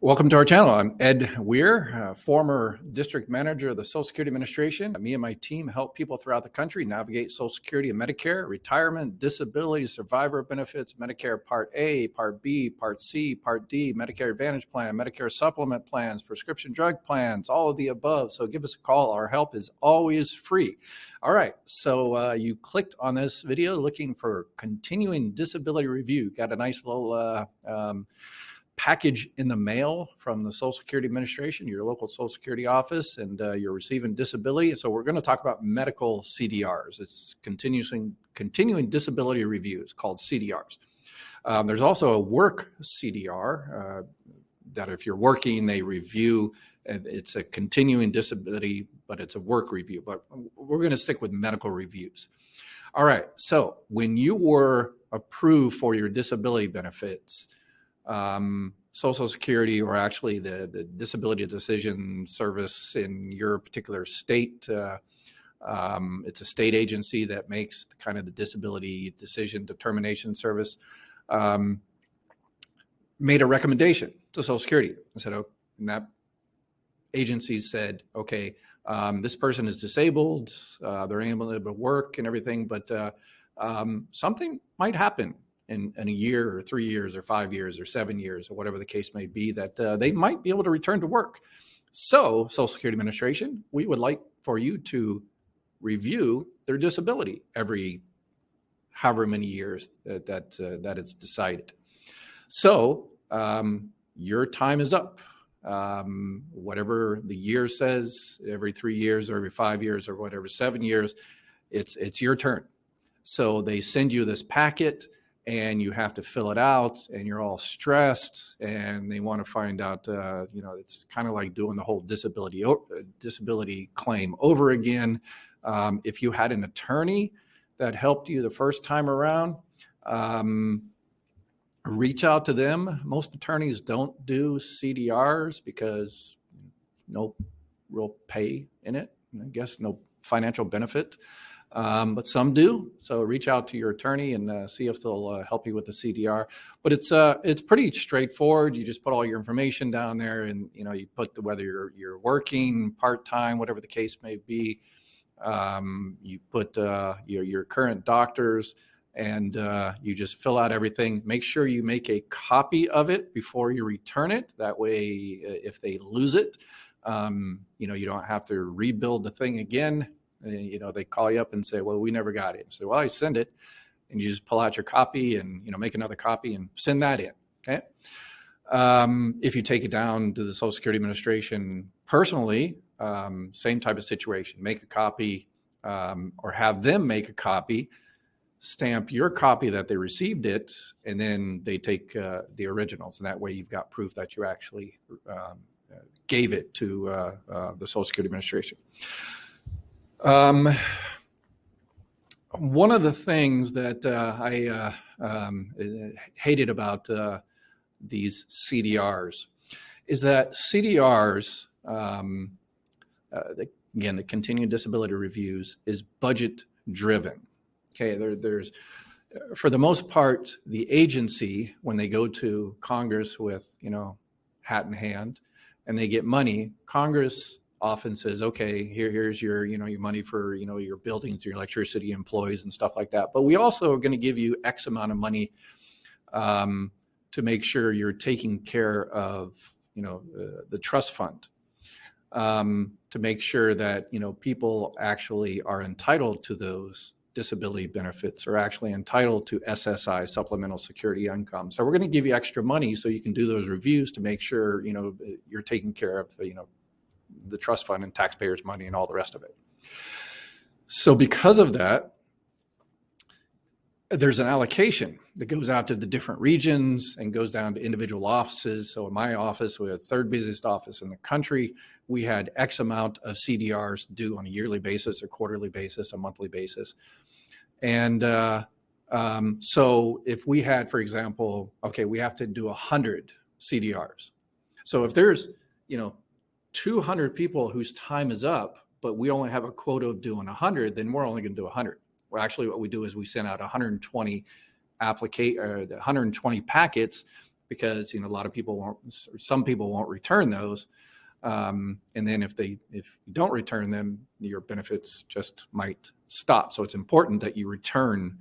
Welcome to our channel. I'm Ed Weir, former district manager of the Social Security Administration. Me and my team help people throughout the country navigate Social Security and Medicare, retirement, disability, survivor benefits, Medicare Part A, Part B, Part C, Part D, Medicare Advantage Plan, Medicare Supplement plans, prescription drug plans, all of the above. So give us a call. Our help is always free. All right, so you clicked on this video looking for continuing disability review. Got a nice little package in the mail from the Social Security Administration, your local Social Security office, and you're receiving disability. So we're going to talk about medical CDRs. It's continuing disability reviews called CDRs. There's also a work CDR that if you're working, they review. It's a continuing disability, but it's a work review. But we're going to stick with medical reviews. All right. So when you were approved for your disability benefits, Social Security, or actually the Disability Decision Service in your particular state, it's a state agency that makes kind of the disability decision determination service, made a recommendation to Social Security. I said, oh, and that agency said, okay, this person is disabled, they're able to work and everything, but something might happen in a year or 3 years or 5 years or 7 years or whatever the case may be, that they might be able to return to work. So Social Security Administration, we would like for you to review their disability every however many years that it's decided. So your time is up. Whatever the year says, every 3 years or every 5 years or whatever, 7 years, it's your turn. So they send you this packet, and you have to fill it out, and you're all stressed, and they want to find out, it's kind of like doing the whole disability claim over again. If you had an attorney that helped you the first time around, reach out to them. Most attorneys don't do CDRs because no real pay in it, I guess, no financial benefit. But some do. So reach out to your attorney and see if they'll help you with the CDR. But it's pretty straightforward. You just put all your information down there, and you put whether you're working part-time, whatever the case may be. You put your current doctors, and you just fill out everything. Make sure you make a copy of it before you return it. That way, if they lose it, you don't have to rebuild the thing again. They call you up and say, well, we never got it. So, well, I send it, and you just pull out your copy and, make another copy and send that in. Okay. If you take it down to the Social Security Administration personally, same type of situation, make a copy, or have them make a copy, stamp your copy that they received it, and then they take the originals. And that way you've got proof that you actually gave it to the Social Security Administration. One of the things that I hated about these CDRs is that CDRs, again, the continuing disability reviews, is budget driven. Okay, there's for the most part, the agency, when they go to Congress with hat in hand and they get money, Congress often says, okay, here's your your money for your buildings, your electricity, employees, and stuff like that. But we also are going to give you X amount of money to make sure you're taking care of the trust fund, to make sure that people actually are entitled to those disability benefits, are actually entitled to SSI, supplemental security income. So we're going to give you extra money so you can do those reviews to make sure you're taking care of the trust fund and taxpayers' money and all the rest of it. So because of that, there's an allocation that goes out to the different regions and goes down to individual offices. So in my office, we're the third busiest office in the country. We had X amount of CDRs due on a yearly basis, a quarterly basis, a monthly basis. And so if we had, for example, okay, we have to do 100 CDRs. So if there's 200 people whose time is up, but we only have a quota of doing 100, then we're only going to do 100. Well, actually, what we do is we send out 120 packets, because, a lot of people won't, some people won't return those. And then if you don't return them, your benefits just might stop. So it's important that you return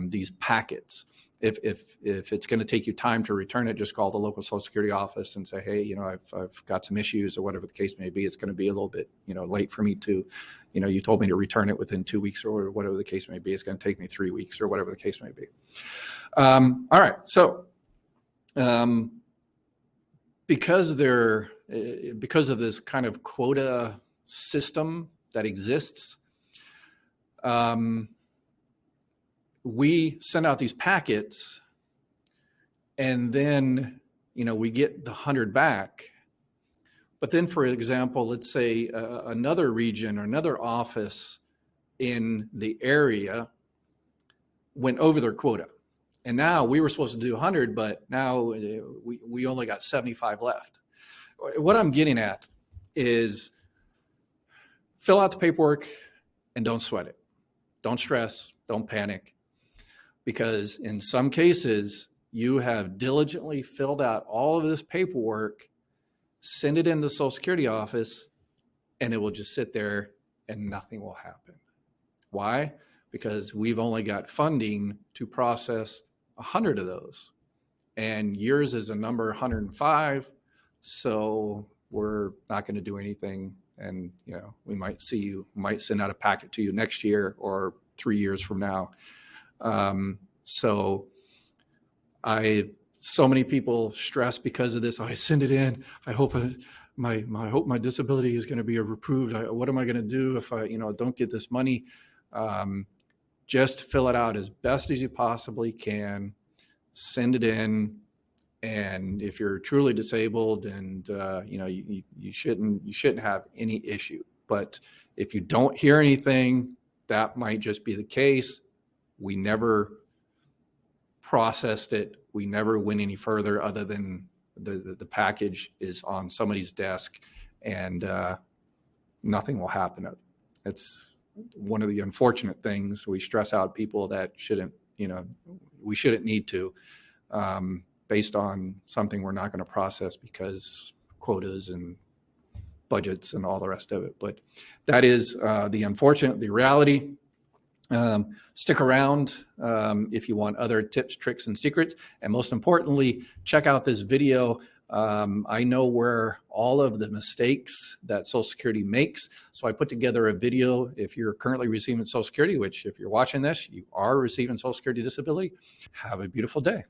these packets. If it's going to take you time to return it, just call the local Social Security office and say, hey, I've got some issues, or whatever the case may be. It's going to be a little bit, late for me to, you told me to return it within 2 weeks, or whatever the case may be. It's going to take me 3 weeks, or whatever the case may be. All right. So because of this kind of quota system that exists, we send out these packets, and then, we get the 100 back. But then, for example, let's say another region or another office in the area went over their quota. And now we were supposed to do 100, but now we only got 75 left. What I'm getting at is fill out the paperwork and don't sweat it. Don't stress, don't panic. Because in some cases, you have diligently filled out all of this paperwork, send it in the Social Security office, and it will just sit there and nothing will happen. Why? Because we've only got funding to process 100 of those. And yours is a number 105, so we're not going to do anything. And, we might send out a packet to you next year or 3 years from now. So many people stress because of this. I send it in. I hope my disability is going to be approved. What am I going to do if I, don't get this money? Just fill it out as best as you possibly can. Send it in. And if you're truly disabled, and you shouldn't have any issue. But if you don't hear anything, that might just be the case. We never processed it. We never went any further, other than the package is on somebody's desk, and nothing will happen. It's one of the unfortunate things. We stress out people that we shouldn't need to, based on something we're not going to process because quotas and budgets and all the rest of it. But that is the reality. Stick around if you want other tips, tricks, and secrets. And most importantly, check out this video. I know where all of the mistakes that Social Security makes. So I put together a video. If you're currently receiving Social Security, which if you're watching this, you are receiving Social Security disability, have a beautiful day.